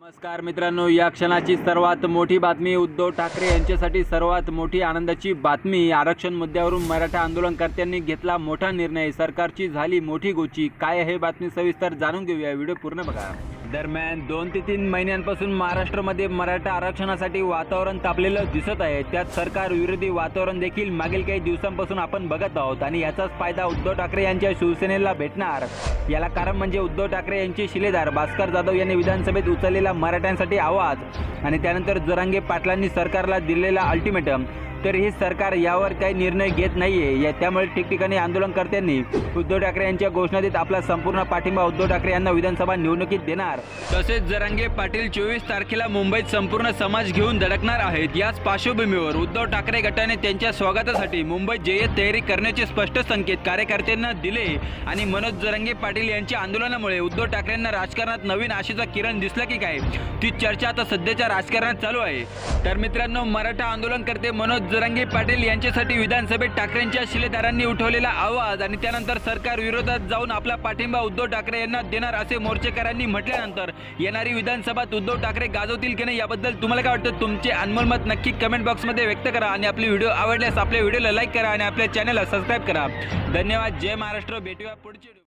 नमस्कार मित्रांनो, या क्षणाची सर्वात मोठी बातमी उद्धव ठाकरे यांच्यासाठी सर्वात मोठी आनंदाची बातमी। आरक्षण मुद्द्यावरून मराठा आंदोलनकर्त्यांनी घेतला मोठा निर्णय, सरकारची झाली मोठी गोची। काय आहे बातमी सविस्तर जाणून घेऊया, व्हिडिओ पूर्ण बघा। दरम्यान 2 ते 3 महिन्यांपासून महाराष्ट्रामध्ये मराठा आरक्षणासाठी वातावरण तापलेलं दिसत आहे। त्यात सरकार विरोधी वातावरण देखील मागील काही दिवसांपासून आपण बघत आहोत आणि याचाच फायदा उद्धव ठाकरे यांच्या शिवसेनेला भेटणार। याला कारण म्हणजे उद्धव ठाकरे यांचे शिलेदार भास्कर जाधव यांनी विधानसभेत उचललेला मराठ्यांसाठी आवाज आणि त्यानंतर जरांगे पाटलांनी सरकारला दिलेला अल्टिमेटम। तरीही सरकार यावर काही निर्णय घेत नाहीये। त्यामुळे ठिकठिकाणी आंदोलनकर्त्यांनी उद्धव ठाकरे यांच्या घोषणा देत आपला संपूर्ण पाठिंबा उद्धव ठाकरे यांना विधानसभा निवडणुकीत देणार। तसेच जरांगे पाटील 24 तारखेला मुंबईत संपूर्ण समाज घेऊन धडकणार आहेत। याच पार्श्वभूमीवर उद्धव ठाकरे गटाने त्यांच्या स्वागतासाठी मुंबईत जय्यत तयारी करण्याचे स्पष्ट संकेत कार्यकर्त्यांना दिले आणि मनोज जरांगे पाटील यांच्या आंदोलनामुळे उद्धव ठाकरेंना राजकारणात नवीन आशेचा किरण दिसला की काय, ती चर्चा आता सध्याच्या राजकारणात चालू आहे। तर मित्रांनो, मराठा आंदोलनकर्ते मनोज जरांगे पाटील यांच्यासाठी विधानसभेत ठाकरेंच्या शिलेदारांनी उठवलेला आवाज आणि त्यानंतर सरकार विरोधात जाऊन आपला पाठिंबा उद्धव ठाकरे यांना देणार असे मोर्चेकरांनी म्हटल्यानंतर येणारी विधानसभात उद्धव ठाकरे गाजवतील की नाही याबद्दल तुम्हाला काय वाटतं, तुमचे अनमोल मत नक्की कमेंट बॉक्समध्ये व्यक्त करा आणि आपली व्हिडिओ आवडल्यास आपल्या व्हिडिओला लाईक करा आणि आपल्या चॅनलला सबस्क्राईब करा। धन्यवाद। जय महाराष्ट्र। भेटूया पुढच्या